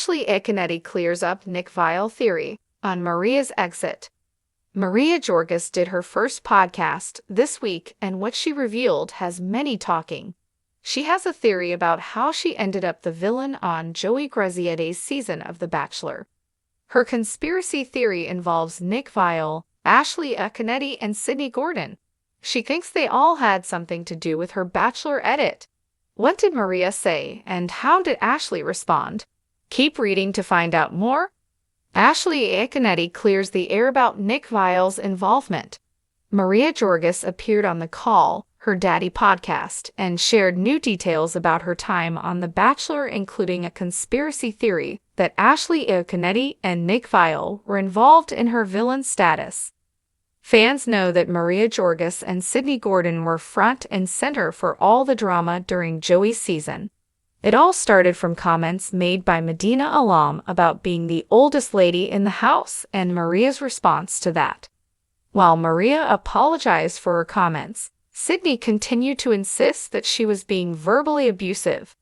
Iaconetti clears up Nick Viall theory on Maria's exit. Maria Jorgis did her first podcast this week, and what she revealed has many talking. She has a theory about how she ended up the villain on Joey Grazietti's season of The Bachelor. Her conspiracy theory involves Nick Viall, Iaconetti, and Sydney Gordon. She thinks they all had something to do with her Bachelor edit. What did Maria say, and how did Ashley respond? Keep reading to find out more. Iaconetti clears the air about Nick Viall's involvement. Maria Jorgis appeared on The Call, her daddy podcast, and shared new details about her time on The Bachelor, including a conspiracy theory that Iaconetti and Nick Viall were involved in her villain status. Fans know that Maria Jorgis and Sydney Gordon were front and center for all the drama during Joey's season. It all started from comments made by Medina Alam about being the oldest lady in the house and Maria's response to that. While Maria apologized for her comments, Sydney continued to insist that she was being verbally abusive.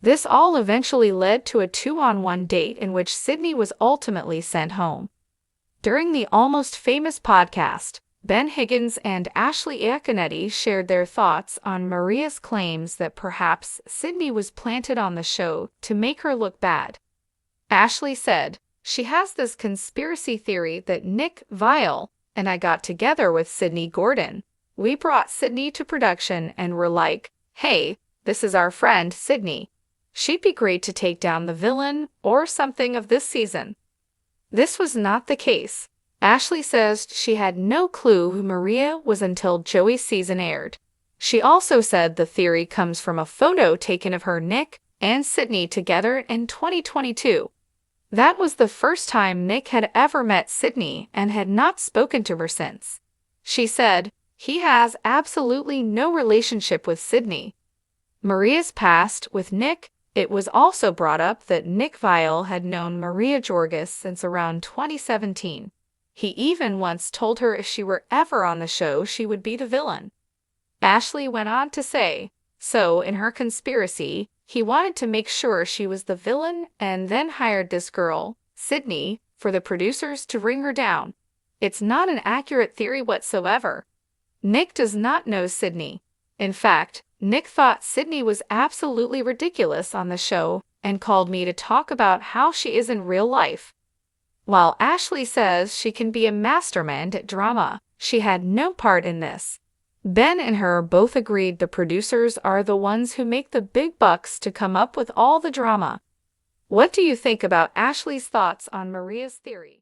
This all eventually led to a 2-on-1 date in which Sydney was ultimately sent home. During the Almost Famous podcast, Ben Higgins and Iaconetti shared their thoughts on Maria's claims that perhaps Sydney was planted on the show to make her look bad. Ashley said, "She has this conspiracy theory that Nick Viall and I got together with Sydney Gordon. We brought Sydney to production and were like, hey, this is our friend Sydney. She'd be great to take down the villain or something of this season." This was not the case. Ashley says she had no clue who Maria was until Joey's season aired. She also said the theory comes from a photo taken of her, Nick, and Sydney together in 2022. That was the first time Nick had ever met Sydney and had not spoken to her since. She said, "He has absolutely no relationship with Sydney." Maria's past with Nick. It was also brought up that Nick Viall had known Maria Jorgis since around 2017. He even once told her if she were ever on the show, she would be the villain. Ashley went on to say, so in her conspiracy, he wanted to make sure she was the villain and then hired this girl, Sydney, for the producers to bring her down. It's not an accurate theory whatsoever. Nick does not know Sydney. In fact, Nick thought Sydney was absolutely ridiculous on the show and called me to talk about how she is in real life. While Ashley says she can be a mastermind at drama, she had no part in this. Ben and her both agreed the producers are the ones who make the big bucks to come up with all the drama. What do you think about Ashley's thoughts on Maria's theory?